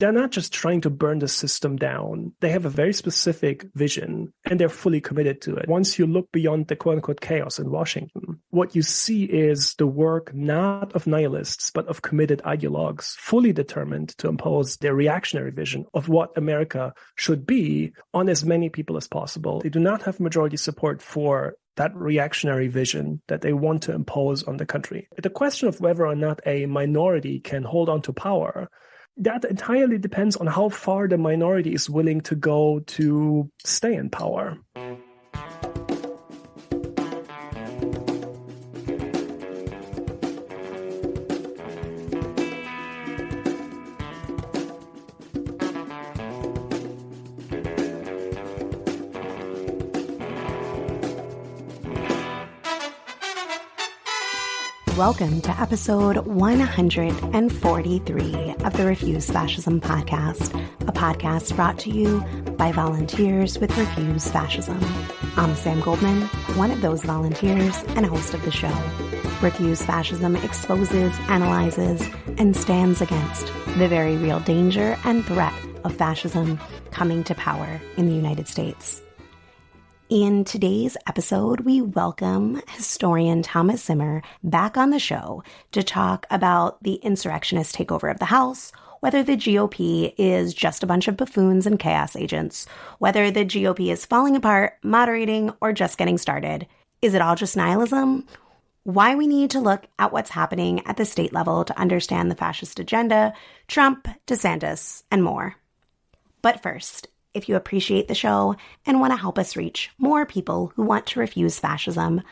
They're not just trying to burn the system down. They have a very specific vision, and they're fully committed to it. Once you look beyond the quote-unquote chaos in Washington, what you see is the work not of nihilists, but of committed ideologues, fully determined to impose their reactionary vision of what America should be on as many people as possible. They do not have majority support for that reactionary vision that they want to impose on the country. The question of whether or not a minority can hold on to power, that entirely depends on how far the minority is willing to go to stay in power. Welcome to episode 143 of the Refuse Fascism podcast, a podcast brought to you by volunteers with Refuse Fascism. I'm Sam Goldman, one of those volunteers and host of the show. Refuse Fascism exposes, analyzes, and stands against the very real danger and threat of fascism coming to power in the United States. In today's episode, we welcome historian Thomas Zimmer back on the show to talk about the insurrectionist takeover of the House, whether the GOP is just a bunch of buffoons and chaos agents, whether the GOP is falling apart, moderating, or just getting started. Is it all just nihilism? Why we need to look at what's happening at the state level to understand the fascist agenda, Trump, DeSantis, and more. But first, if you appreciate the show and want to help us reach more people who want to refuse fascism,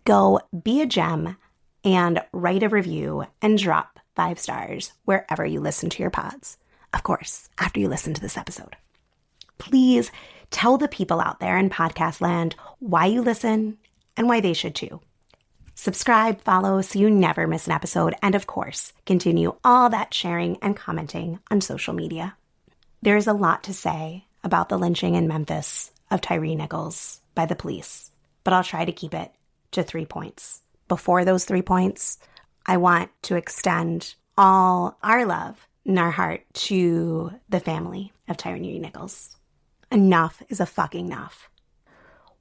go be a gem and write a review and drop 5 stars wherever you listen to your pods. Of course, after you listen to this episode. Please tell the people out there in podcast land why you listen and why they should too. Subscribe, follow so you never miss an episode, and of course, continue all that sharing and commenting on social media. There is a lot to say about the lynching in Memphis of Tyre Nichols by the police, but I'll try to keep it to 3 points. Before those 3 points, I want to extend all our love and our heart to the family of Tyre Nichols. Enough is a fucking enough.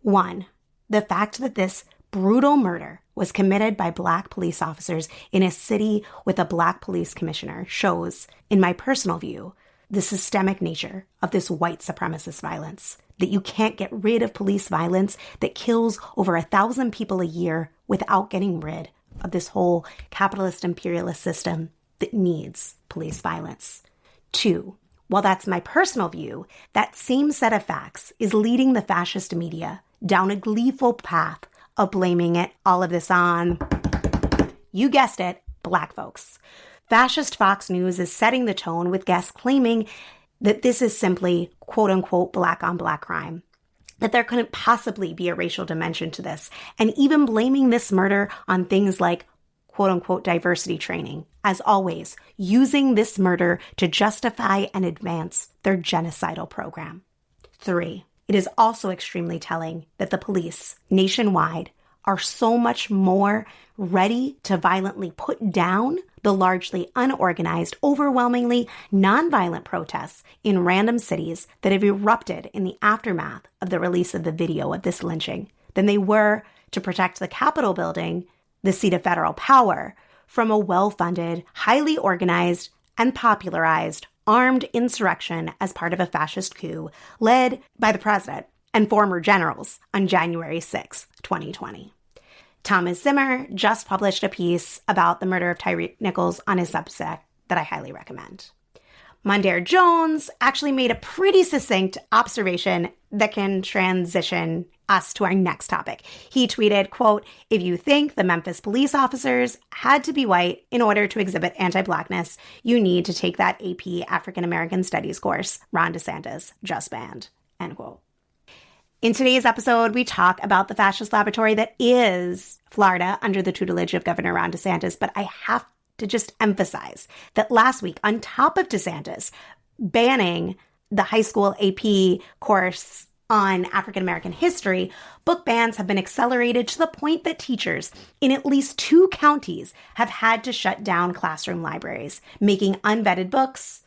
1, the fact that this brutal murder was committed by Black police officers in a city with a Black police commissioner shows, in my personal view, the systemic nature of this white supremacist violence, that you can't get rid of police violence that kills over 1,000 people a year without getting rid of this whole capitalist imperialist system that needs police violence. 2, while that's my personal view, that same set of facts is leading the fascist media down a gleeful path of blaming all of this on, you guessed it, Black folks. Fascist Fox News is setting the tone with guests claiming that this is simply quote-unquote black-on-black crime, that there couldn't possibly be a racial dimension to this, and even blaming this murder on things like quote-unquote diversity training, as always, using this murder to justify and advance their genocidal program. 3, it is also extremely telling that the police nationwide are so much more ready to violently put down the largely unorganized, overwhelmingly nonviolent protests in random cities that have erupted in the aftermath of the release of the video of this lynching than they were to protect the Capitol building, the seat of federal power, from a well-funded, highly organized, and popularized armed insurrection as part of a fascist coup led by the president and former generals on January 6, 2020. Thomas Zimmer just published a piece about the murder of Tyre Nichols on his Substack that I highly recommend. Mondaire Jones actually made a pretty succinct observation that can transition us to our next topic. He tweeted, quote, "If you think the Memphis police officers had to be white in order to exhibit anti-Blackness, you need to take that AP African American Studies course Ron DeSantis just banned," end quote. In today's episode, we talk about the fascist laboratory that is Florida under the tutelage of Governor Ron DeSantis, but I have to just emphasize that last week, on top of DeSantis banning the high school AP course on African American history, book bans have been accelerated to the point that teachers in at least 2 counties have had to shut down classroom libraries, making unvetted books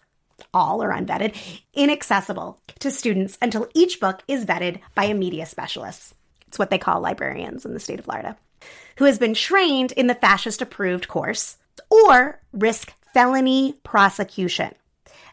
all or unvetted, inaccessible to students until each book is vetted by a media specialist. It's what they call librarians in the state of Florida, who has been trained in the fascist-approved course or risk felony prosecution.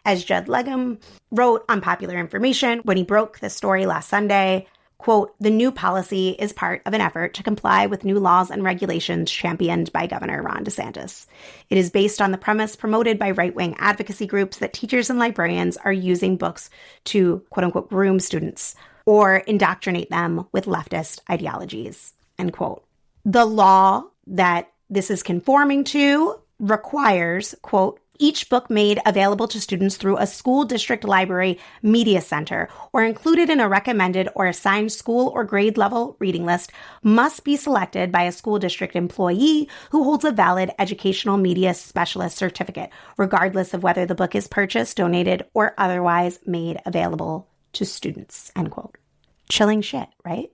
As Judd Legum wrote on Popular Information when he broke the story last Sunday, quote, the new policy is part of an effort to comply with new laws and regulations championed by Governor Ron DeSantis. It is based on the premise promoted by right-wing advocacy groups that teachers and librarians are using books to, quote unquote, groom students or indoctrinate them with leftist ideologies, end quote. The law that this is conforming to requires, quote, each book made available to students through a school district library media center or included in a recommended or assigned school or grade level reading list must be selected by a school district employee who holds a valid educational media specialist certificate, regardless of whether the book is purchased, donated, or otherwise made available to students, end quote. Chilling shit, right?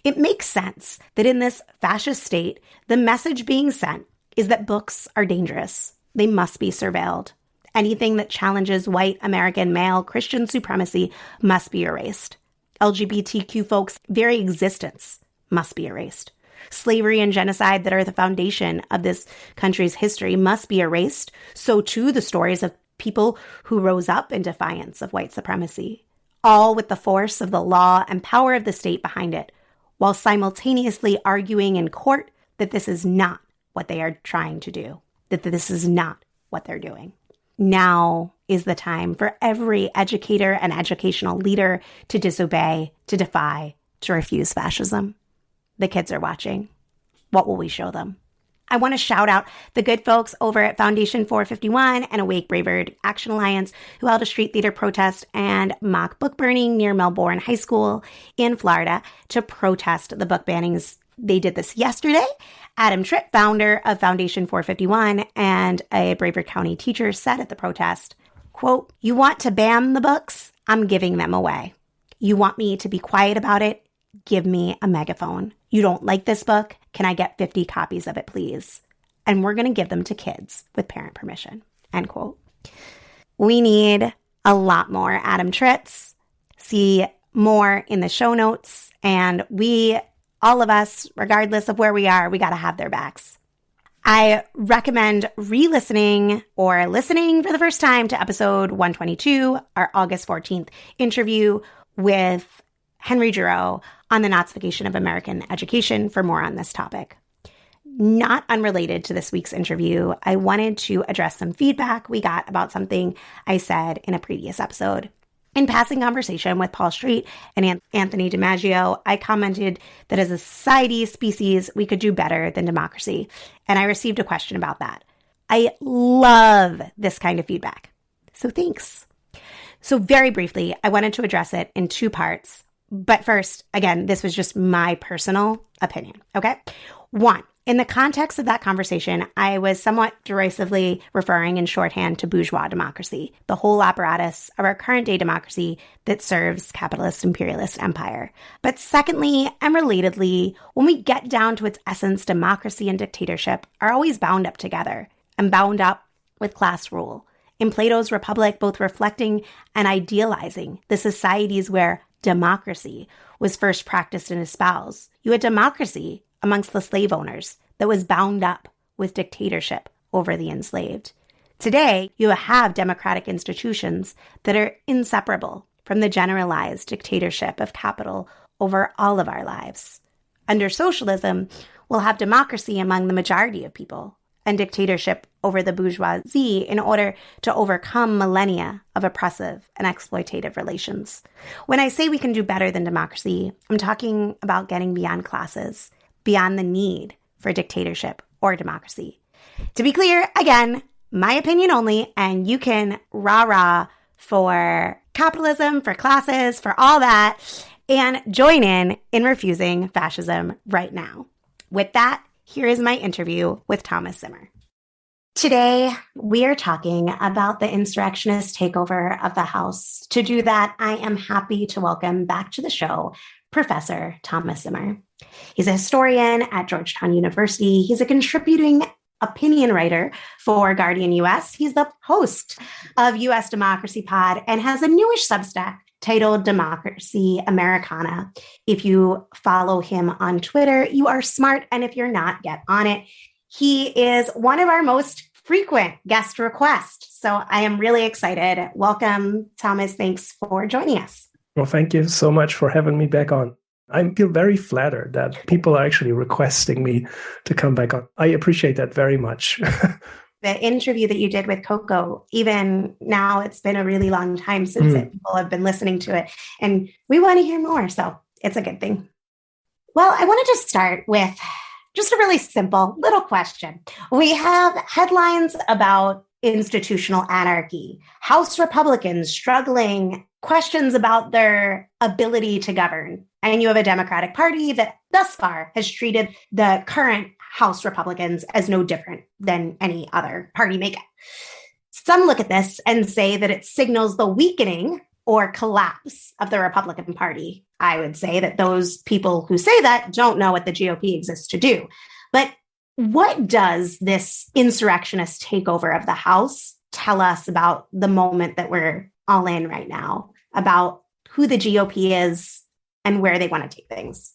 It makes sense that in this fascist state, the message being sent is that books are dangerous. They must be surveilled. Anything that challenges white American male Christian supremacy must be erased. LGBTQ folks' very existence must be erased. Slavery and genocide that are the foundation of this country's history must be erased. So too the stories of people who rose up in defiance of white supremacy, all with the force of the law and power of the state behind it, while simultaneously arguing in court that this is not what they are trying to do, that this is not what they're doing. Now is the time for every educator and educational leader to disobey, to defy, to refuse fascism. The kids are watching. What will we show them? I want to shout out the good folks over at Foundation 451 and Awake Braveheart Action Alliance who held a street theater protest and mock book burning near Melbourne High School in Florida to protest the book bannings. They did this yesterday. Adam Tripp, founder of Foundation 451 and a Braveheart County teacher, said at the protest, quote, you want to ban the books? I'm giving them away. You want me to be quiet about it? Give me a megaphone. You don't like this book? Can I get 50 copies of it, please? And we're going to give them to kids with parent permission, end quote. We need a lot more Adam Tritts. See more in the show notes. And all of us, regardless of where we are, we got to have their backs. I recommend re-listening or listening for the first time to episode 122, our August 14th interview with Henry Giroux on the Nazification of American education for more on this topic. Not unrelated to this week's interview, I wanted to address some feedback we got about something I said in a previous episode. In passing conversation with Paul Street and Anthony DiMaggio, I commented that as a society, species, we could do better than democracy. And I received a question about that. I love this kind of feedback. So thanks. So very briefly, I wanted to address it in two parts. But first, again, this was just my personal opinion, okay? One, in the context of that conversation, I was somewhat derisively referring in shorthand to bourgeois democracy, the whole apparatus of our current day democracy that serves capitalist imperialist empire. But secondly, and relatedly, when we get down to its essence, democracy and dictatorship are always bound up together and bound up with class rule. In Plato's Republic, both reflecting and idealizing the societies where democracy was first practiced and espoused, you had democracy amongst the slave owners that was bound up with dictatorship over the enslaved. Today, you have democratic institutions that are inseparable from the generalized dictatorship of capital over all of our lives. Under socialism, we'll have democracy among the majority of people and dictatorship over the bourgeoisie in order to overcome millennia of oppressive and exploitative relations. When I say we can do better than democracy, I'm talking about getting beyond classes, beyond the need for dictatorship or democracy. To be clear, again, my opinion only, and you can rah-rah for capitalism, for classes, for all that, and join in refusing fascism right now. With that, here is my interview with Thomas Zimmer. Today, we are talking about the insurrectionist takeover of the House. To do that, I am happy to welcome back to the show Professor Thomas Zimmer. He's a historian at Georgetown University. He's a contributing opinion writer for Guardian US. He's the host of US Democracy Pod and has a newish Substack titled Democracy Americana. If you follow him on Twitter, you are smart. And if you're not, get on it. He is one of our most frequent guest requests. So I am really excited. Welcome, Thomas. Thanks for joining us. Well, thank you so much for having me back on. I feel very flattered that people are actually requesting me to come back on. I appreciate that very much. The interview that you did with Coco, even now, it's been a really long time since people have been listening to it. And we want to hear more. So it's a good thing. Well, I wanted to start with just a really simple little question. We have headlines about institutional anarchy, House Republicans struggling, questions about their ability to govern. And you have a Democratic Party that thus far has treated the current House Republicans as no different than any other party make it. Some look at this and say that it signals the weakening or collapse of the Republican Party. I would say that those people who say that don't know what the GOP exists to do. But what does this insurrectionist takeover of the House tell us about the moment that we're all in right now, about who the GOP is and where they want to take things?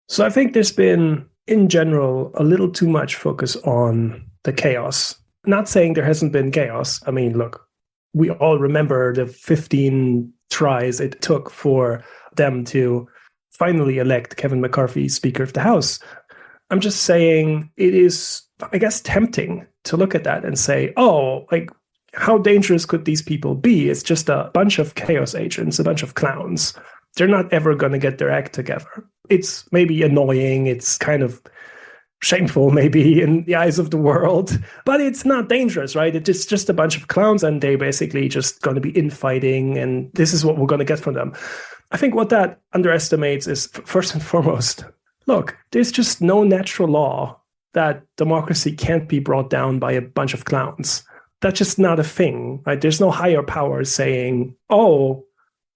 So I think there's been, in general, a little too much focus on the chaos. Not saying there hasn't been chaos. I mean, look, we all remember the 15 tries it took for them to finally elect Kevin McCarthy Speaker of the House. I'm just saying it is, I guess, tempting to look at that and say, oh, like, how dangerous could these people be? It's just a bunch of chaos agents, a bunch of clowns. They're not ever going to get their act together. It's maybe annoying. It's kind of shameful, maybe, in the eyes of the world. But it's not dangerous, right? It's just a bunch of clowns, and they basically just going to be infighting, and this is what we're going to get from them. I think what that underestimates is, first and foremost, look, there's just no natural law that democracy can't be brought down by a bunch of clowns. That's just not a thing, right? There's no higher power saying, oh,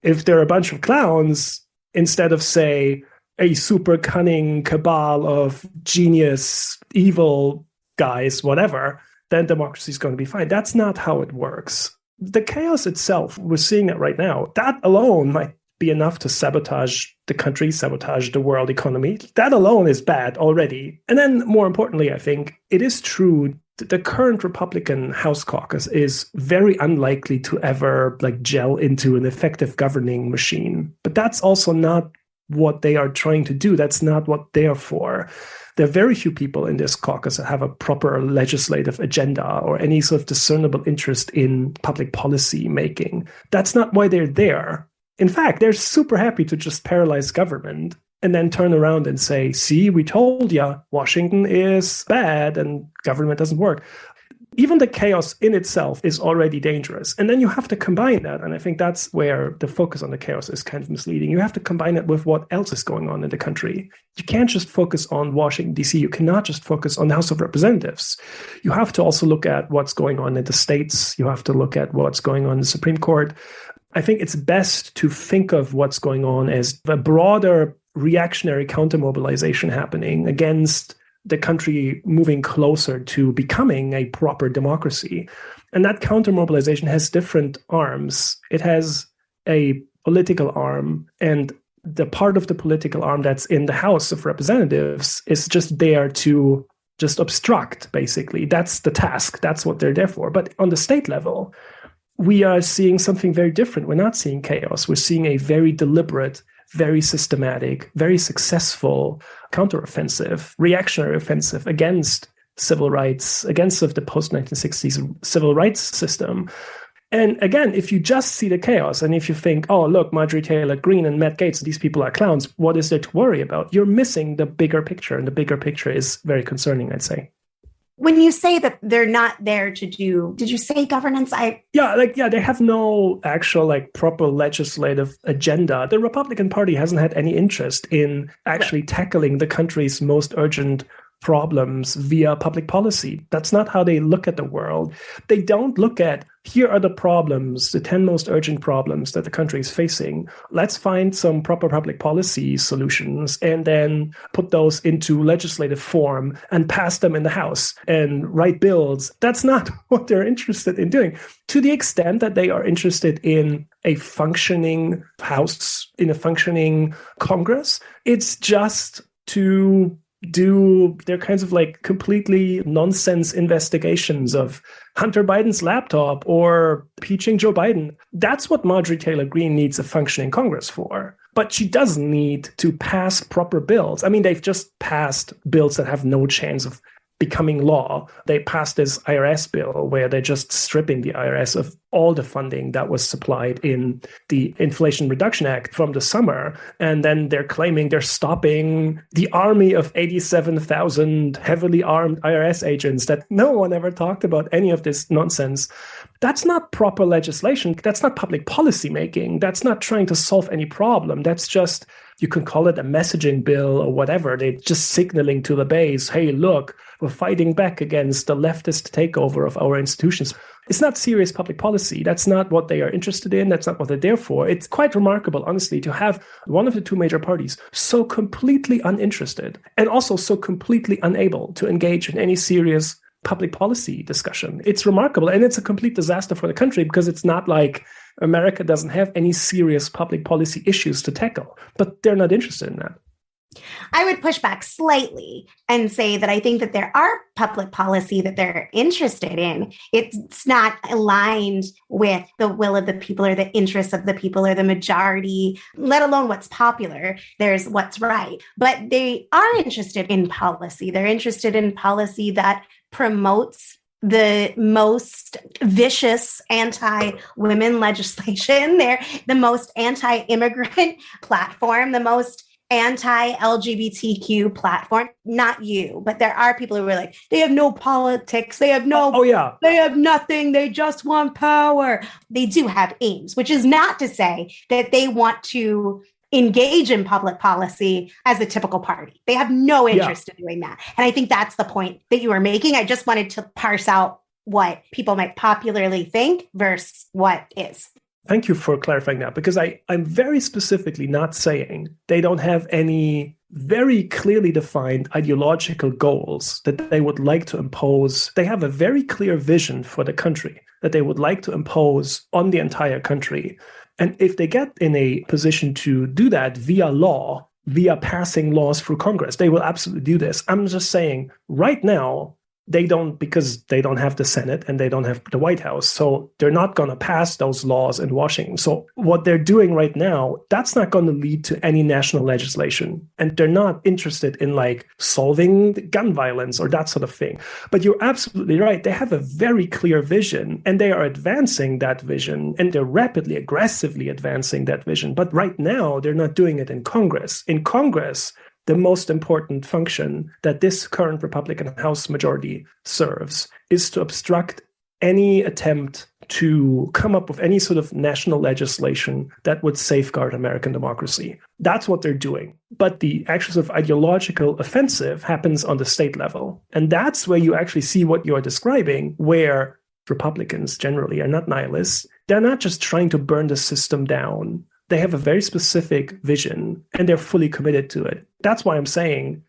if there are a bunch of clowns, instead of, say, a super cunning cabal of genius, evil guys, whatever, then democracy is going to be fine. That's not how it works. The chaos itself, we're seeing it right now, that alone might be enough to sabotage the country, sabotage the world economy. That alone is bad already. And then more importantly, I think it is true that the current Republican House caucus is very unlikely to ever gel into an effective governing machine. But that's also not what they are trying to do. That's not what they're for. There are very few people in this caucus that have a proper legislative agenda or any sort of discernible interest in public policy making. That's not why they're there. In fact, they're super happy to just paralyze government and then turn around and say, see, we told you Washington is bad and government doesn't work. Even the chaos in itself is already dangerous. And then you have to combine that. And I think that's where the focus on the chaos is kind of misleading. You have to combine it with what else is going on in the country. You can't just focus on Washington, D.C. You cannot just focus on the House of Representatives. You have to also look at what's going on in the states. You have to look at what's going on in the Supreme Court. I think it's best to think of what's going on as a broader reactionary counter-mobilization happening against the country moving closer to becoming a proper democracy. And that counter-mobilization has different arms. It has a political arm, and the part of the political arm that's in the House of Representatives is just there to just obstruct, basically. That's the task. That's what they're there for. But on the state level, we are seeing something very different. We're not seeing chaos. We're seeing a very deliberate, very systematic, very successful counteroffensive, reactionary offensive against civil rights, against the post-1960s civil rights system. And again, if you just see the chaos and if you think, oh, look, Marjorie Taylor Greene and Matt Gaetz, these people are clowns, what is there to worry about? You're missing the bigger picture. And the bigger picture is very concerning, I'd say. When you say that they're not there to do, did you say governance? They have no actual proper legislative agenda. The Republican Party hasn't had any interest in actually tackling the country's most urgent problems via public policy. That's not how they look at the world. They don't look at, here are the problems, the 10 most urgent problems that the country is facing. Let's find some proper public policy solutions and then put those into legislative form and pass them in the House and write bills. That's not what they're interested in doing. To the extent that they are interested in a functioning House, in a functioning Congress, it's just to do their kinds of like completely nonsense investigations of Hunter Biden's laptop or impeaching Joe Biden. That's what Marjorie Taylor Greene needs a functioning Congress for. But she doesn't need to pass proper bills. I mean, they've just passed bills that have no chance of becoming law. They passed this IRS bill where they're just stripping the IRS of all the funding that was supplied in the Inflation Reduction Act from the summer. And then they're claiming they're stopping the army of 87,000 heavily armed IRS agents that no one ever talked about any of this nonsense. That's not proper legislation. That's not public policy making. That's not trying to solve any problem. That's just, you can call it a messaging bill or whatever. They're just signaling to the base, hey, look, we're fighting back against the leftist takeover of our institutions. It's not serious public policy. That's not what they are interested in. That's not what they're there for. It's quite remarkable, honestly, to have one of the two major parties so completely uninterested and also so completely unable to engage in any serious public policy discussion. It's remarkable. And it's a complete disaster for the country because it's not like America doesn't have any serious public policy issues to tackle, but they're not interested in that. I would push back slightly and say that I think that there are public policy that they're interested in. It's not aligned with the will of the people or the interests of the people or the majority, let alone what's popular. There's what's right. But they are interested in policy. They're interested in policy that promotes the most vicious anti-women legislation. They're the most anti-immigrant platform, the most anti-LGBTQ platform. Not you, but there are people who are like, they have no politics. They have no, they have nothing. They just want power. They do have aims, which is not to say that they want to engage in public policy as a typical party. They have no interest in doing that. And I think that's the point that you were making. I just wanted to parse out what people might popularly think versus what is. Thank you for clarifying that, because I'm very specifically not saying they don't have any very clearly defined ideological goals that they would like to impose. They have a very clear vision for the country that they would like to impose on the entire country. And if they get in a position to do that via law, via passing laws through Congress, they will absolutely do this. I'm just saying right now, they don't, because they don't have the Senate and they don't have the White House. So they're not going to pass those laws in Washington. So what they're doing right now, that's not going to lead to any national legislation. And they're not interested in like solving gun violence or that sort of thing. But you're absolutely right. They have a very clear vision and they are advancing that vision and they're rapidly, aggressively advancing that vision. But right now, they're not doing it in Congress. In Congress, the most important function that this current Republican House majority serves is to obstruct any attempt to come up with any sort of national legislation that would safeguard American democracy. That's what they're doing. But the actual sort of ideological offensive happens on the state level. And that's where you actually see what you're describing, where Republicans generally are not nihilists. They're not just trying to burn the system down. They have a very specific vision and they're fully committed to it. That's why I'm saying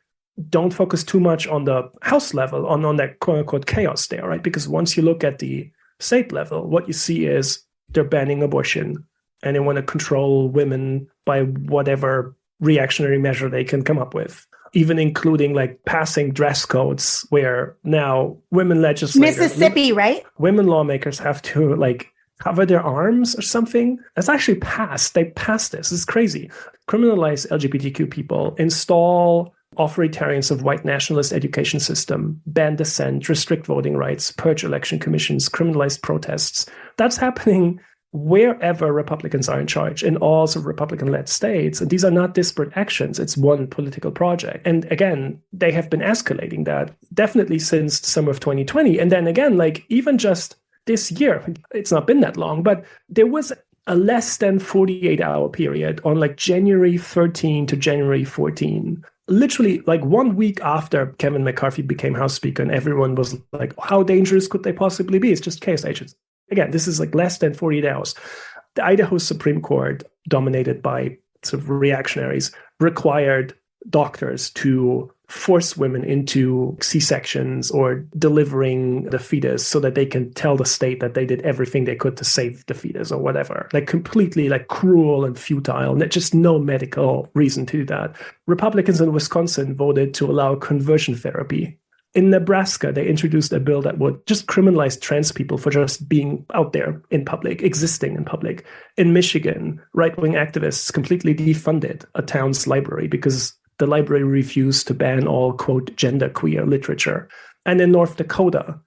don't focus too much on the House level, on that quote unquote chaos there, right? Because once you look at the state level, what you see is they're banning abortion and they want to control women by whatever reactionary measure they can come up with, even including like passing dress codes where now women legislators, Mississippi, right? Women lawmakers have to like cover their arms or something. That's actually passed. They passed this. It's crazy. Criminalize LGBTQ people, install authoritarians of white nationalist education system, ban dissent, restrict voting rights, purge election commissions, criminalize protests. That's happening wherever Republicans are in charge, in all sort of Republican-led states. And these are not disparate actions. It's one political project. And again, they have been escalating that definitely since the summer of 2020. And then again, like even just this year, it's not been that long, but there was a less than 48-hour period on like January 13 to January 14 literally like 1 week after Kevin McCarthy became House Speaker, and everyone was like, how dangerous could they possibly be? It's just chaos agents. Again, this is like less than 48 hours. The Idaho Supreme Court, dominated by sort of reactionaries, required doctors to force women into C-sections or delivering the fetus so that they can tell the state that they did everything they could to save the fetus or whatever. Like completely like cruel and futile, and just no medical reason to do that. Republicans in Wisconsin voted to allow conversion therapy. In Nebraska, they introduced a bill that would just criminalize trans people for just being out there in public, existing in public. In Michigan, right-wing activists completely defunded a town's library because the library refused to ban all, quote, genderqueer literature. And in North Dakota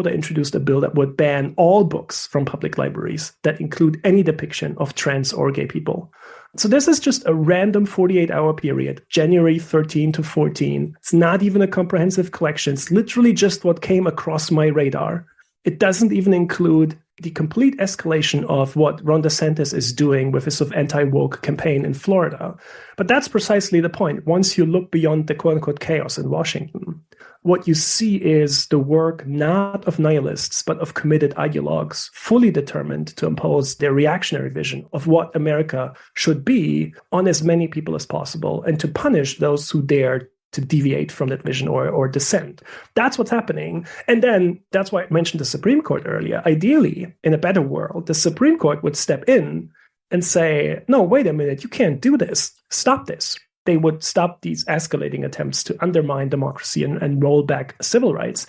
introduced a bill that would ban all books from public libraries that include any depiction of trans or gay people. So this is just a random 48-hour period, January 13 to 14. It's not even a comprehensive collection. It's literally just what came across my radar. It doesn't even include the complete escalation of what Ron DeSantis is doing with his sort of anti-woke campaign in Florida. But that's precisely the point. Once you look beyond the quote-unquote chaos in Washington, what you see is the work not of nihilists, but of committed ideologues, fully determined to impose their reactionary vision of what America should be on as many people as possible, and to punish those who dare to deviate from that vision or dissent. That's what's happening. And then that's why I mentioned the Supreme Court earlier. Ideally, in a better world, the Supreme Court would step in and say, no, wait a minute, you can't do this. Stop this. They would stop these escalating attempts to undermine democracy and roll back civil rights.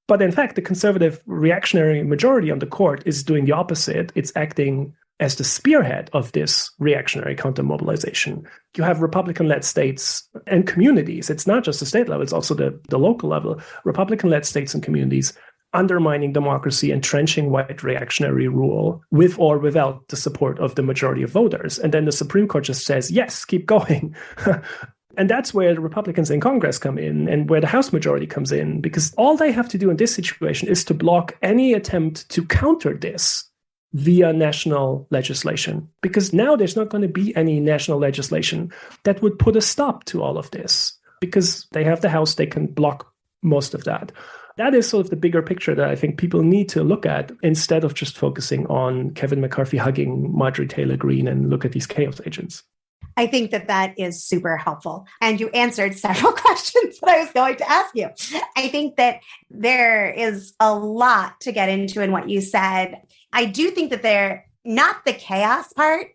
But in fact, the conservative reactionary majority on the court is doing the opposite. It's acting as the spearhead of this reactionary counter-mobilization. You have Republican-led states and communities. It's not just the state level, it's also the local level. Republican-led states and communities undermining democracy, entrenching white reactionary rule with or without the support of the majority of voters. And then the Supreme Court just says, yes, keep going. And that's where the Republicans in Congress come in and where the House majority comes in, because all they have to do in this situation is to block any attempt to counter this via national legislation, because now there's not going to be any national legislation that would put a stop to all of this, because they have the House, they can block most of that. That is sort of the bigger picture that I think people need to look at instead of just focusing on Kevin McCarthy hugging Marjorie Taylor Greene and look at these chaos agents. I think that is super helpful. And you answered several questions that I was going to ask you. I think that there is a lot to get into in what you said. I do think that they're not the chaos part,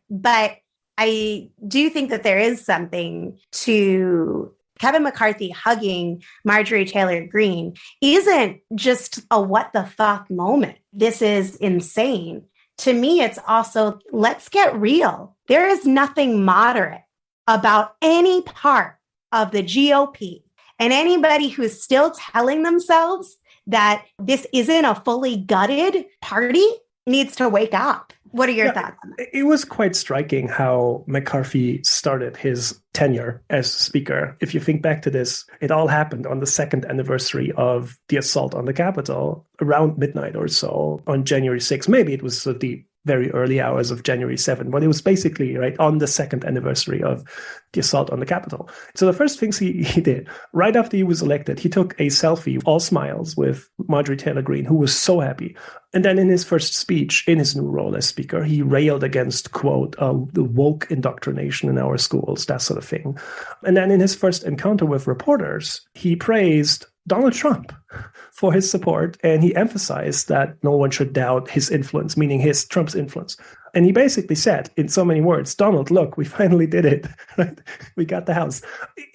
but I do think that there is something to Kevin McCarthy hugging Marjorie Taylor Greene isn't just a what the fuck moment. This is insane. To me, it's also, let's get real. There is nothing moderate about any part of the GOP, and anybody who's still telling themselves that this isn't a fully gutted party needs to wake up. What are your thoughts on that? It was quite striking how McCarthy started his tenure as Speaker. If you think back to this, it all happened on the second anniversary of the assault on the Capitol, around midnight or so on January 6th. Maybe it was the very early hours of January 7th, but it was basically right on the second anniversary of the assault on the Capitol. So the first things he did, right after he was elected, he took a selfie, all smiles, with Marjorie Taylor Greene, who was so happy. And then in his first speech, in his new role as Speaker, he railed against, quote, the woke indoctrination in our schools, that sort of thing. And then in his first encounter with reporters, he praised Donald Trump for his support, and he emphasized that no one should doubt his influence, meaning Trump's influence. And he basically said, in so many words, Donald, look, we finally did it. Right? We got the House.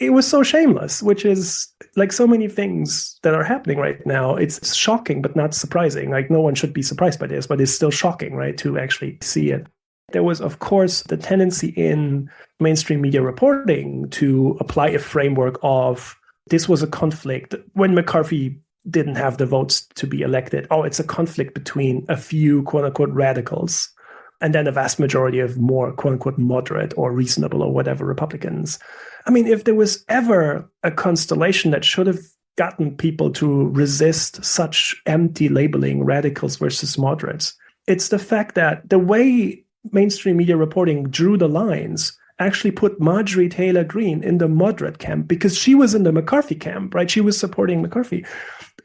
It was so shameless, which is like so many things that are happening right now. It's shocking, but not surprising. Like no one should be surprised by this, but it's still shocking, right, to actually see it. There was, of course, the tendency in mainstream media reporting to apply a framework of this was a conflict when McCarthy didn't have the votes to be elected. Oh, it's a conflict between a few, quote unquote, radicals and then a vast majority of more, quote unquote, moderate or reasonable or whatever Republicans. I mean, if there was ever a constellation that should have gotten people to resist such empty labeling, radicals versus moderates, it's the fact that the way mainstream media reporting drew the lines actually put Marjorie Taylor Greene in the moderate camp because she was in the McCarthy camp, right? She was supporting McCarthy.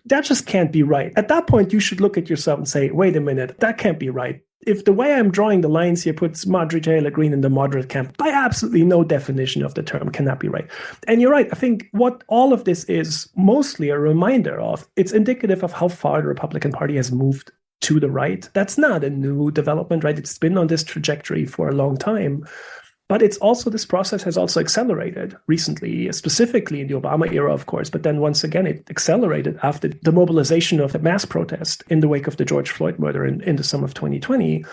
That just can't be right. At that point, you should look at yourself and say, wait a minute, that can't be right. If the way I'm drawing the lines here puts Marjorie Taylor Greene in the moderate camp, by absolutely no definition of the term cannot be right. And you're right. I think what all of this is mostly a reminder of, it's indicative of how far the Republican Party has moved to the right. That's not a new development, right? It's been on this trajectory for a long time. But it's also, this process has also accelerated recently, specifically in the Obama era, of course. But then once again, it accelerated after the mobilization of the mass protest in the wake of the George Floyd murder in the summer of 2020.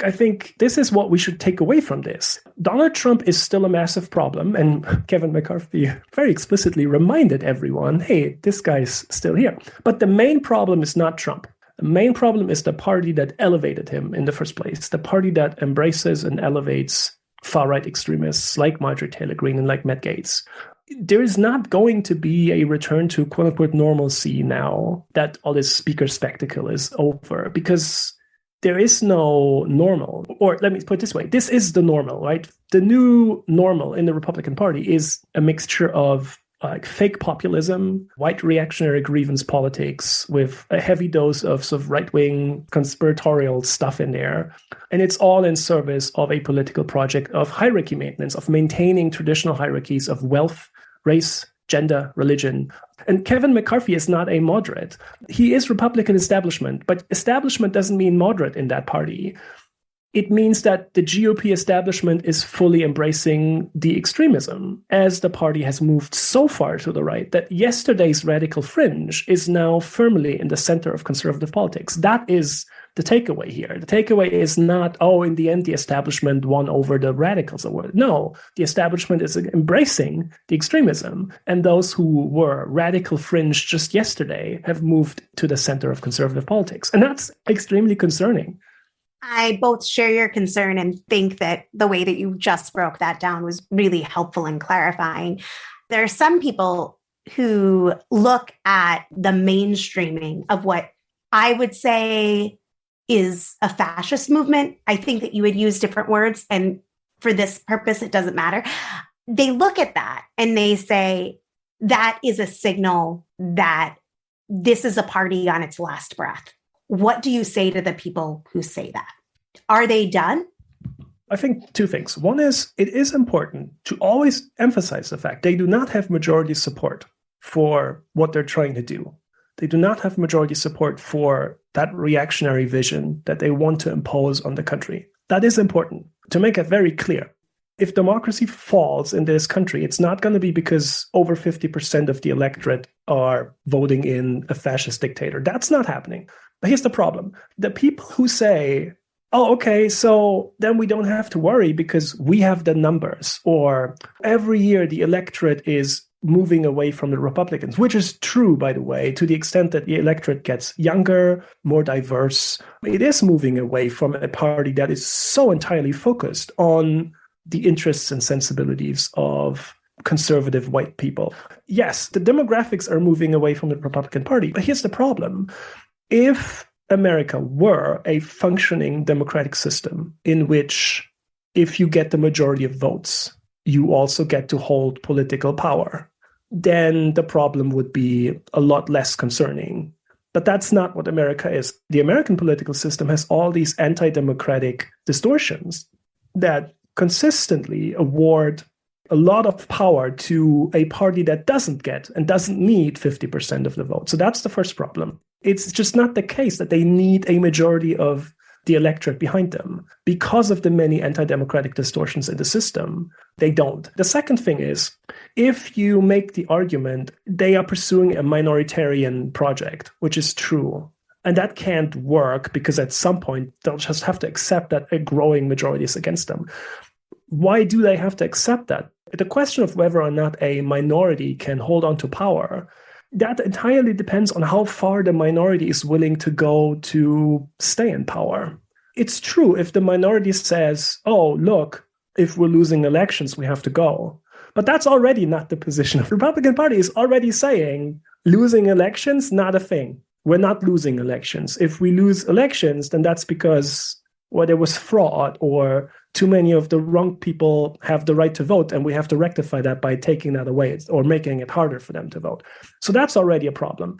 I think this is what we should take away from this. Donald Trump is still a massive problem. And Kevin McCarthy very explicitly reminded everyone, hey, this guy's still here. But the main problem is not Trump. The main problem is the party that elevated him in the first place, the party that embraces and elevates far-right extremists like Marjorie Taylor Greene and like Matt Gaetz. There is not going to be a return to quote-unquote normalcy now that all this speaker spectacle is over, because there is no normal. Or let me put it this way, this is the normal, right? The new normal in the Republican Party is a mixture of fake populism, white reactionary grievance politics with a heavy dose of sort of right-wing conspiratorial stuff in there. And it's all in service of a political project of hierarchy maintenance, of maintaining traditional hierarchies of wealth, race, gender, religion. And Kevin McCarthy is not a moderate. He is Republican establishment, but establishment doesn't mean moderate in that party. It means that the GOP establishment is fully embracing the extremism, as the party has moved so far to the right that yesterday's radical fringe is now firmly in the center of conservative politics. That is the takeaway here. The takeaway is not, oh, in the end, the establishment won over the radicals. No, the establishment is embracing the extremism. And those who were radical fringe just yesterday have moved to the center of conservative politics. And that's extremely concerning. I both share your concern and think that the way that you just broke that down was really helpful and clarifying. There are some people who look at the mainstreaming of what I would say is a fascist movement. I think that you would use different words, and for this purpose, it doesn't matter. They look at that and they say, that is a signal that this is a party on its last breath. What do you say to the people who say that? Are they done? I think two things. One is, it is important to always emphasize the fact they do not have majority support for what they're trying to do. They do not have majority support for that reactionary vision that they want to impose on the country. That is important to make it very clear. If democracy falls in this country, it's not going to be because over 50% of the electorate are voting in a fascist dictator. That's not happening. But here's the problem. The people who say, oh, okay, so then we don't have to worry because we have the numbers, or every year the electorate is moving away from the Republicans, which is true, by the way, to the extent that the electorate gets younger, more diverse. It is moving away from a party that is so entirely focused on the interests and sensibilities of conservative white people. Yes, the demographics are moving away from the Republican Party, but here's the problem. If America were a functioning democratic system in which if you get the majority of votes, you also get to hold political power, then the problem would be a lot less concerning. But that's not what America is. The American political system has all these anti-democratic distortions that consistently award a lot of power to a party that doesn't get and doesn't need 50% of the vote. So that's the first problem. It's just not the case that they need a majority of the electorate behind them. Because of the many anti-democratic distortions in the system, they don't. The second thing is, if you make the argument they are pursuing a minoritarian project, which is true, and that can't work because at some point they'll just have to accept that a growing majority is against them. Why do they have to accept that? The question of whether or not a minority can hold on to power, that entirely depends on how far the minority is willing to go to stay in power. It's true if the minority says, oh, look, if we're losing elections, we have to go. But that's already not the position. The Republican Party is already saying losing elections, not a thing. We're not losing elections. If we lose elections, then that's because or there was fraud, or too many of the wrong people have the right to vote, and we have to rectify that by taking that away or making it harder for them to vote. So that's already a problem.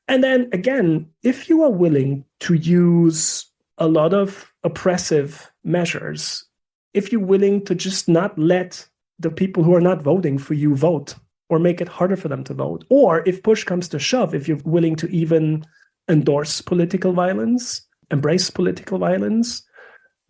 And then again, if you are willing to use a lot of oppressive measures, if you're willing to just not let the people who are not voting for you vote, or make it harder for them to vote, or if push comes to shove, if you're willing to even endorse political violence, embrace political violence,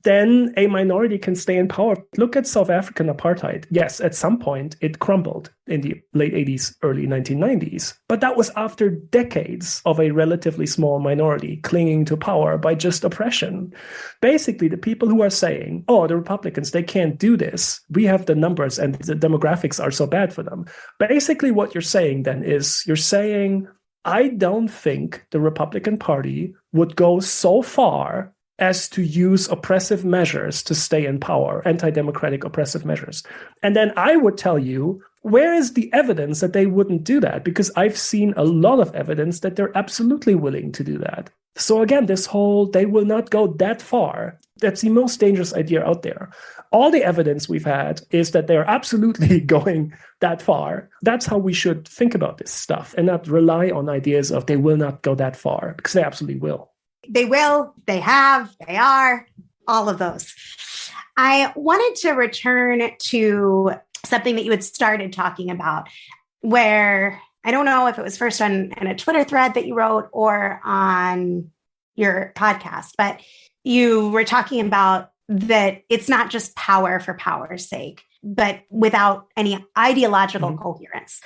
then a minority can stay in power. Look at South African apartheid. Yes, at some point it crumbled in the late 80s, early 1990s. But that was after decades of a relatively small minority clinging to power by just oppression. Basically, the people who are saying, oh, the Republicans, they can't do this. We have the numbers and the demographics are so bad for them. Basically, what you're saying then is you're saying, I don't think the Republican Party would go so far as to use oppressive measures to stay in power, anti-democratic oppressive measures. And then I would tell you, where is the evidence that they wouldn't do that? Because I've seen a lot of evidence that they're absolutely willing to do that. So again, this whole, they will not go that far, that's the most dangerous idea out there. All the evidence we've had is that they're absolutely going that far. That's how we should think about this stuff and not rely on ideas of they will not go that far, because they absolutely will. They will, they have, they are, all of those. I wanted to return to something that you had started talking about, where I don't know if it was first on a Twitter thread that you wrote or on your podcast, but you were talking about that it's not just power for power's sake, but without any ideological coherence.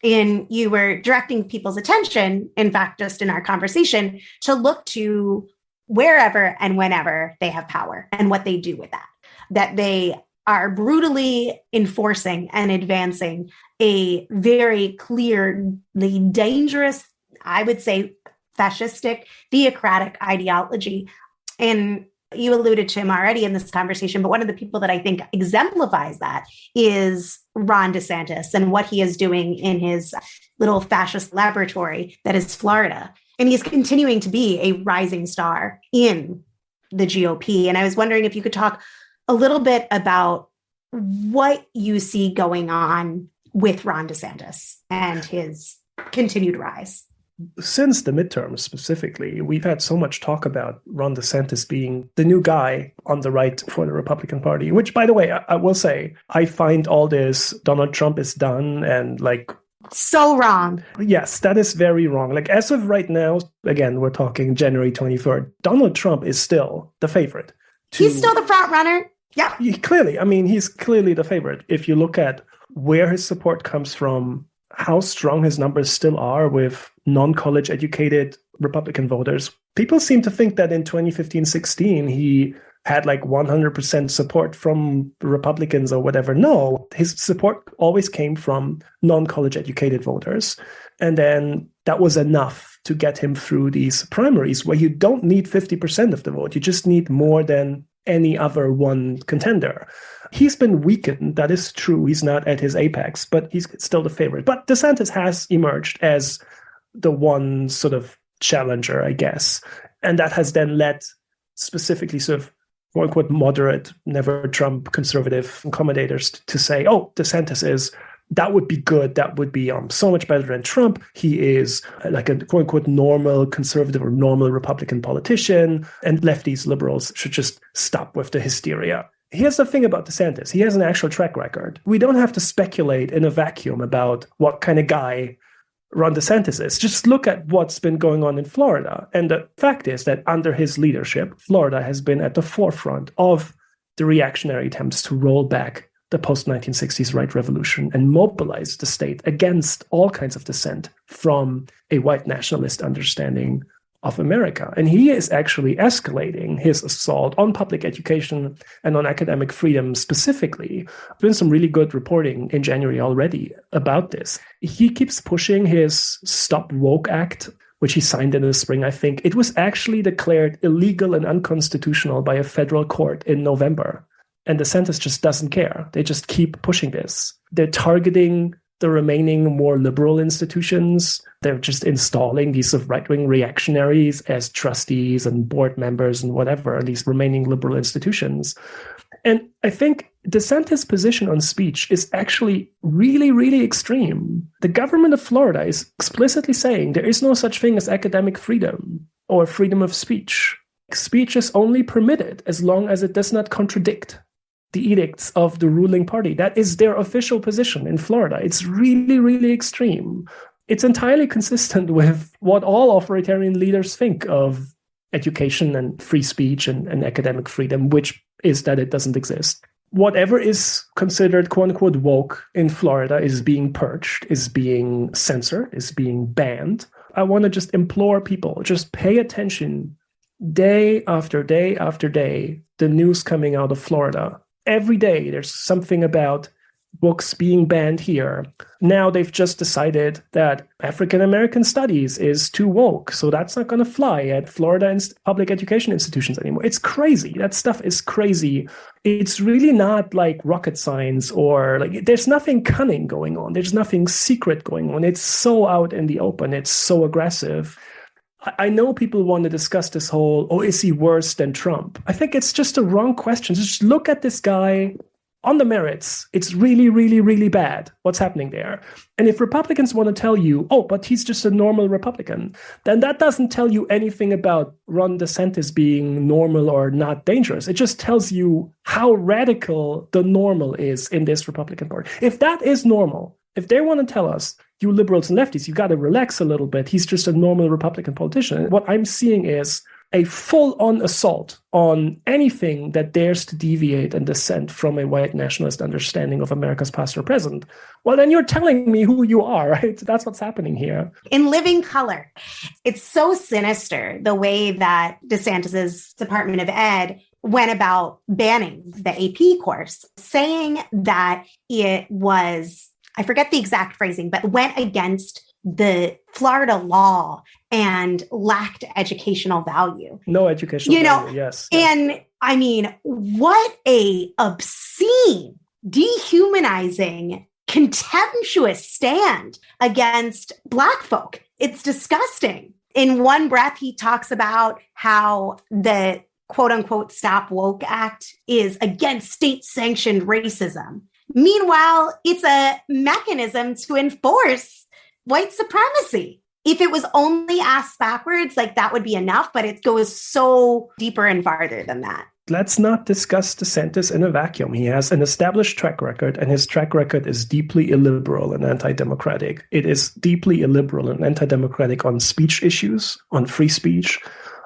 And you were directing people's attention, in fact, just in our conversation, to look to wherever and whenever they have power and what they do with that they are brutally enforcing and advancing a very clearly dangerous, I would say, fascistic, theocratic ideology. And you alluded to him already in this conversation, but one of the people that I think exemplifies that is Ron DeSantis and what he is doing in his little fascist laboratory that is Florida. And he's continuing to be a rising star in the GOP. And I was wondering if you could talk a little bit about what you see going on with Ron DeSantis and his continued rise. Since the midterms specifically, we've had so much talk about Ron DeSantis being the new guy on the right for the Republican Party, which, by the way, I will say, I find all this Donald Trump is done and like... so wrong. Yes, that is very wrong. Like as of right now, again, we're talking January 23rd, Donald Trump is still the favorite. He's still the front runner. Yeah. Clearly. I mean, he's clearly the favorite. If you look at where his support comes from, how strong his numbers still are with non-college educated Republican voters. People seem to think that in 2015-16, he had like 100% support from Republicans or whatever. No, his support always came from non-college educated voters. And then that was enough to get him through these primaries where you don't need 50% of the vote. You just need more than any other one contender. He's been weakened. That is true. He's not at his apex, but he's still the favorite. But DeSantis has emerged as the one sort of challenger, I guess. And that has then led specifically sort of quote unquote moderate, never Trump conservative commentators to say, oh, DeSantis that would be good. That would be so much better than Trump. He is like a quote unquote normal conservative or normal Republican politician, and lefties, liberals should just stop with the hysteria. Here's the thing about DeSantis. He has an actual track record. We don't have to speculate in a vacuum about what kind of guy Ron DeSantis is. Just look at what's been going on in Florida. And the fact is that under his leadership, Florida has been at the forefront of the reactionary attempts to roll back the post-1960s right revolution and mobilize the state against all kinds of dissent from a white nationalist understanding of America. And he is actually escalating his assault on public education and on academic freedom specifically. There's been some really good reporting in January already about this. He keeps pushing his Stop Woke Act, which he signed in the spring, I think. It was actually declared illegal and unconstitutional by a federal court in November. And DeSantis just doesn't care. They just keep pushing this. They're targeting the remaining more liberal institutions. They're just installing these sort of right-wing reactionaries as trustees and board members and whatever, these remaining liberal institutions. And I think DeSantis' position on speech is actually really, really extreme. The government of Florida is explicitly saying there is no such thing as academic freedom or freedom of speech. Speech is only permitted as long as it does not contradict the edicts of the ruling party. That is their official position in Florida. It's really, really extreme. It's entirely consistent with what all authoritarian leaders think of education and free speech and academic freedom, which is that it doesn't exist. Whatever is considered quote unquote woke in Florida is being purged, is being censored, is being banned. I want to just implore people, just pay attention day after day after day, the news coming out of Florida. Every day there's something about books being banned here. Now they've just decided that African American studies is too woke, so that's not going to fly at Florida public education institutions anymore. It's crazy. That stuff is crazy. It's really not like rocket science or like there's nothing cunning going on. There's nothing secret going on. It's so out in the open. It's so aggressive. I know people want to discuss this whole, is he worse than Trump? I think it's just a wrong question. Just look at this guy on the merits. It's really, really, really bad what's happening there. And if Republicans want to tell you, but he's just a normal Republican, then that doesn't tell you anything about Ron DeSantis being normal or not dangerous. It just tells you how radical the normal is in this Republican Party. If that is normal, if they want to tell us, you liberals and lefties, you got to relax a little bit, he's just a normal Republican politician. What I'm seeing is a full-on assault on anything that dares to deviate and dissent from a white nationalist understanding of America's past or present. Well, then you're telling me who you are, right? That's what's happening here. In living color, it's so sinister the way that DeSantis's Department of Ed went about banning the AP course, saying that it was, I forget the exact phrasing, but went against the Florida law and lacked educational value. No educational value, yes. And I mean, what a obscene, dehumanizing, contemptuous stand against Black folk. It's disgusting. In one breath, he talks about how the quote unquote Stop Woke Act is against state-sanctioned racism. Meanwhile, it's a mechanism to enforce white supremacy. If it was only asked backwards, like that would be enough, but it goes so deeper and farther than that. Let's not discuss DeSantis in a vacuum. He has an established track record, and his track record is deeply illiberal and anti-democratic. It is deeply illiberal and anti-democratic on speech issues, on free speech.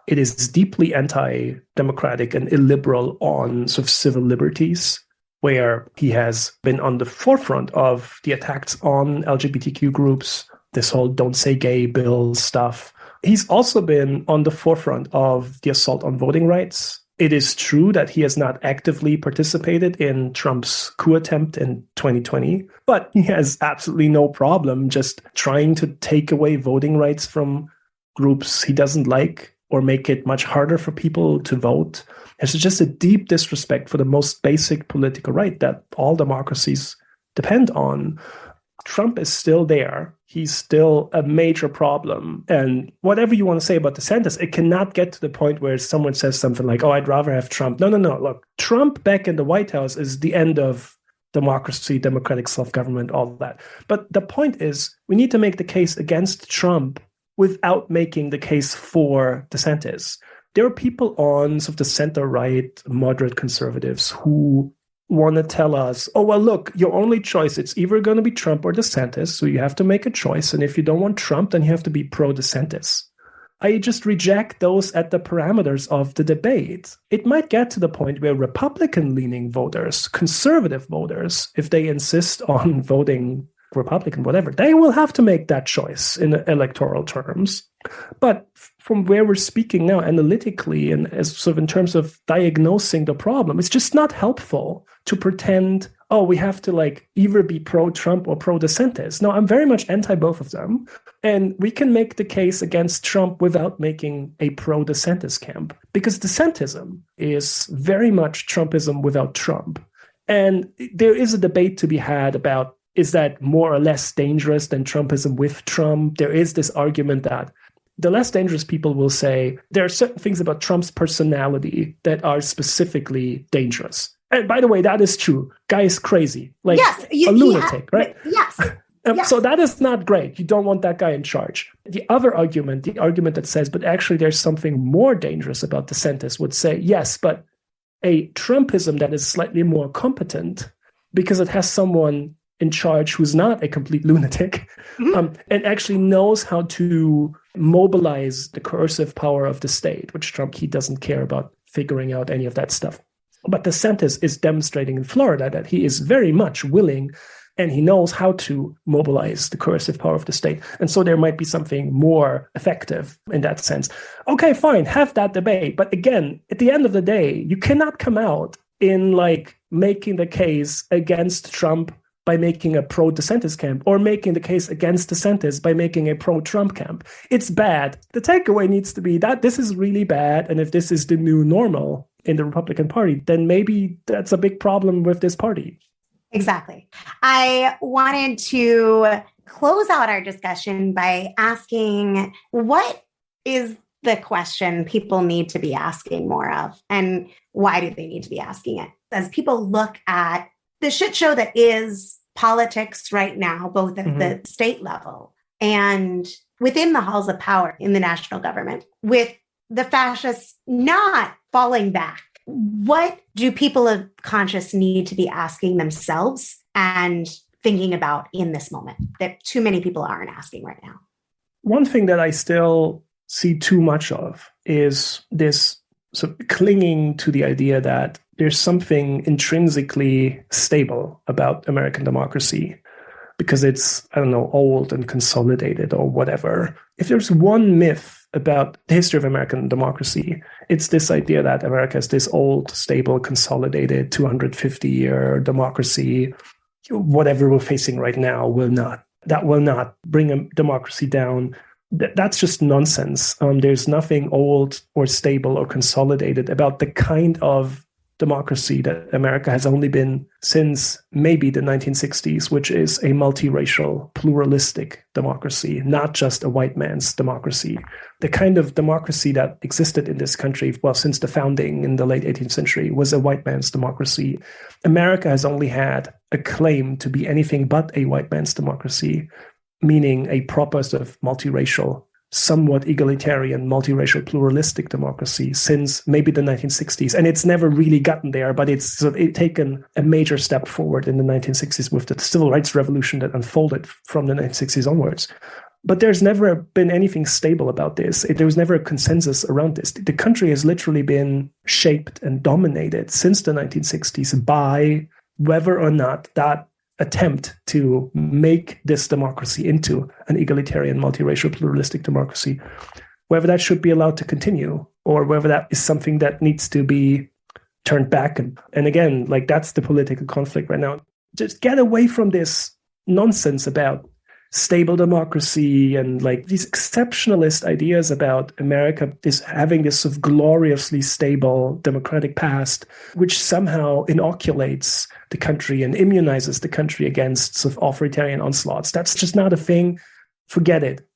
It is deeply anti-democratic and illiberal on sort of civil liberties, where he has been on the forefront of the attacks on LGBTQ groups, this whole Don't Say Gay bill stuff. He's also been on the forefront of the assault on voting rights. It is true that he has not actively participated in Trump's coup attempt in 2020, but he has absolutely no problem just trying to take away voting rights from groups he doesn't like or make it much harder for people to vote. It's just a deep disrespect for the most basic political right that all democracies depend on. Trump is still there. He's still a major problem. And whatever you want to say about DeSantis, it cannot get to the point where someone says something like, I'd rather have Trump. No. Look, Trump back in the White House is the end of democracy, democratic self-government, all that. But the point is, we need to make the case against Trump without making the case for DeSantis. There are people on sort of the center-right, moderate conservatives who want to tell us, look, your only choice, it's either going to be Trump or DeSantis, so you have to make a choice. And if you don't want Trump, then you have to be pro-DeSantis. I just reject those at the parameters of the debate. It might get to the point where Republican-leaning voters, conservative voters, if they insist on voting Republican, whatever, they will have to make that choice in electoral terms. But from where we're speaking now analytically and as sort of in terms of diagnosing the problem, it's just not helpful to pretend, we have to either be pro-Trump or pro-DeSantis. No, I'm very much anti both of them. And we can make the case against Trump without making a pro-DeSantis camp, because DeSantism is very much Trumpism without Trump. And there is a debate to be had about, is that more or less dangerous than Trumpism with Trump? There is this argument that the less dangerous people will say there are certain things about Trump's personality that are specifically dangerous. And by the way, that is true. Guy is crazy, like a lunatic, right? Yes. Yes. So that is not great. You don't want that guy in charge. The other argument, the argument that says, but actually there's something more dangerous about DeSantis would say, yes, but a Trumpism that is slightly more competent because it has someone in charge who's not a complete lunatic, and actually knows how to mobilize the coercive power of the state, which Trump, he doesn't care about figuring out any of that stuff. But DeSantis is demonstrating in Florida that he is very much willing and he knows how to mobilize the coercive power of the state. And so there might be something more effective in that sense. Okay, fine, have that debate. But again, at the end of the day, you cannot come out in like making the case against Trump by making a pro-DeSantis camp, or making the case against DeSantis by making a pro-Trump camp. It's bad. The takeaway needs to be that this is really bad, and if this is the new normal in the Republican Party, then maybe that's a big problem with this party. Exactly. I wanted to close out our discussion by asking, what is the question people need to be asking more of, and why do they need to be asking it? As people look at the shit show that is politics right now, both at the state level and within the halls of power in the national government, with the fascists not falling back, what do people of conscience need to be asking themselves and thinking about in this moment that too many people aren't asking right now? One thing that I still see too much of is this sort of clinging to the idea that there's something intrinsically stable about American democracy because it's, I don't know, old and consolidated or whatever. If there's one myth about the history of American democracy, it's this idea that America is this old, stable, consolidated, 250-year democracy. Whatever we're facing right now will not bring a democracy down. That's just nonsense. There's nothing old or stable or consolidated about the kind of democracy that America has only been since maybe the 1960s, which is a multiracial, pluralistic democracy, not just a white man's democracy. The kind of democracy that existed in this country, well, since the founding in the late 18th century, was a white man's democracy. America has only had a claim to be anything but a white man's democracy, meaning a proper sort of multiracial, somewhat egalitarian, multiracial, pluralistic democracy since maybe the 1960s. And it's never really gotten there, but it's sort of taken a major step forward in the 1960s with the civil rights revolution that unfolded from the 1960s onwards. But there's never been anything stable about this. There was never a consensus around this. The country has literally been shaped and dominated since the 1960s by whether or not that attempt to make this democracy into an egalitarian, multiracial, pluralistic democracy, whether that should be allowed to continue or whether that is something that needs to be turned back. And again, like that's the political conflict right now. Just get away from this nonsense about stable democracy and like these exceptionalist ideas about America is having this sort of gloriously stable democratic past, which somehow inoculates the country and immunizes the country against sort of authoritarian onslaughts. That's just not a thing. Forget it.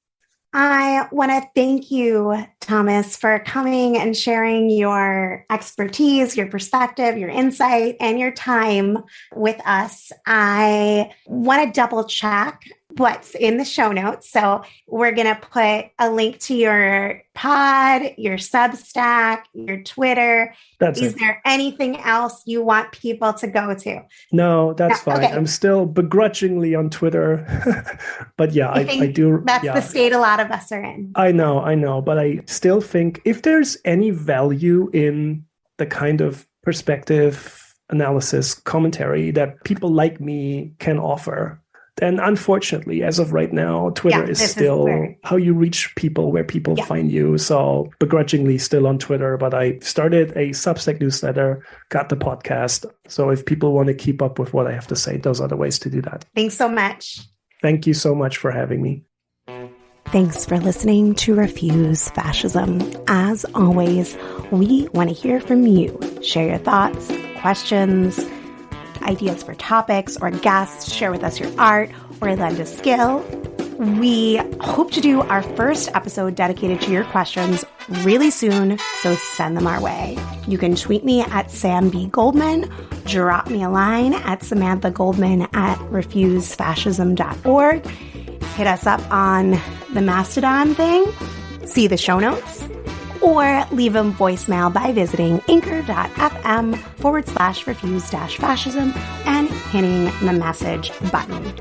I want to thank you, Thomas, for coming and sharing your expertise, your perspective, your insight, and your time with us. I want to double check what's in the show notes. So we're going to put a link to your pod, your Substack, your Twitter. Is there anything else you want people to go to? No, that's fine. Okay. I'm still begrudgingly on Twitter. But yeah, I do. That's the state a lot of us are in. I know. But I still think if there's any value in the kind of perspective, analysis, commentary that people like me can offer, then unfortunately, as of right now, Twitter is still how you reach people, where people find you. So begrudgingly still on Twitter, but I started a Substack newsletter, got the podcast. So if people want to keep up with what I have to say, those are the ways to do that. Thanks so much. Thank you so much for having me. Thanks for listening to Refuse Fascism. As always, we want to hear from you. Share your thoughts, questions, ideas for topics or guests, share with us your art, or lend a skill. We hope to do our first episode dedicated to your questions really soon, so send them our way. You can tweet me at sambagoldman, drop me a line at samanthagoldman@refusefascism.org, hit us up on the Mastodon thing, see the show notes, or leave a voicemail by visiting anchor.fm/refuse-fascism and hitting the message button.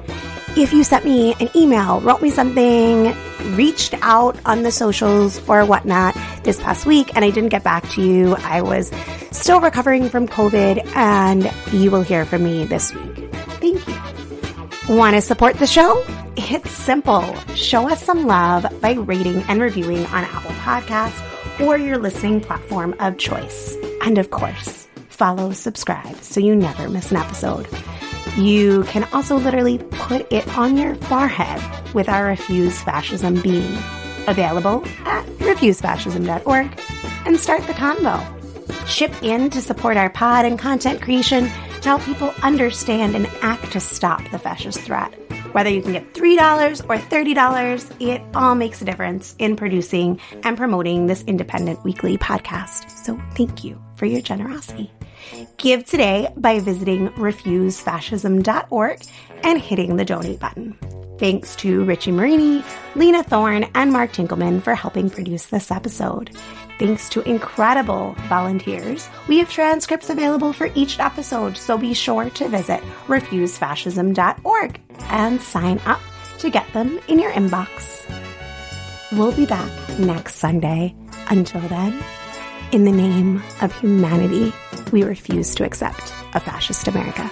If you sent me an email, wrote me something, reached out on the socials or whatnot this past week, and I didn't get back to you, I was still recovering from COVID, and you will hear from me this week. Thank you. Want to support the show? It's simple. Show us some love by rating and reviewing on Apple Podcasts or your listening platform of choice. And of course, follow, subscribe so you never miss an episode. You can also literally put it on your forehead with our Refuse Fascism beanie, available at refusefascism.org, and start the convo. Ship in to support our pod and content creation to help people understand and act to stop the fascist threat. Whether you can get $3 or $30, it all makes a difference in producing and promoting this independent weekly podcast. So thank you for your generosity. Give today by visiting refusefascism.org and hitting the donate button. Thanks to Richie Marini, Lena Thorne, and Mark Tinkleman for helping produce this episode. Thanks to incredible volunteers, we have transcripts available for each episode, so be sure to visit refusefascism.org and sign up to get them in your inbox. We'll be back next Sunday. Until then, in the name of humanity, we refuse to accept a fascist America.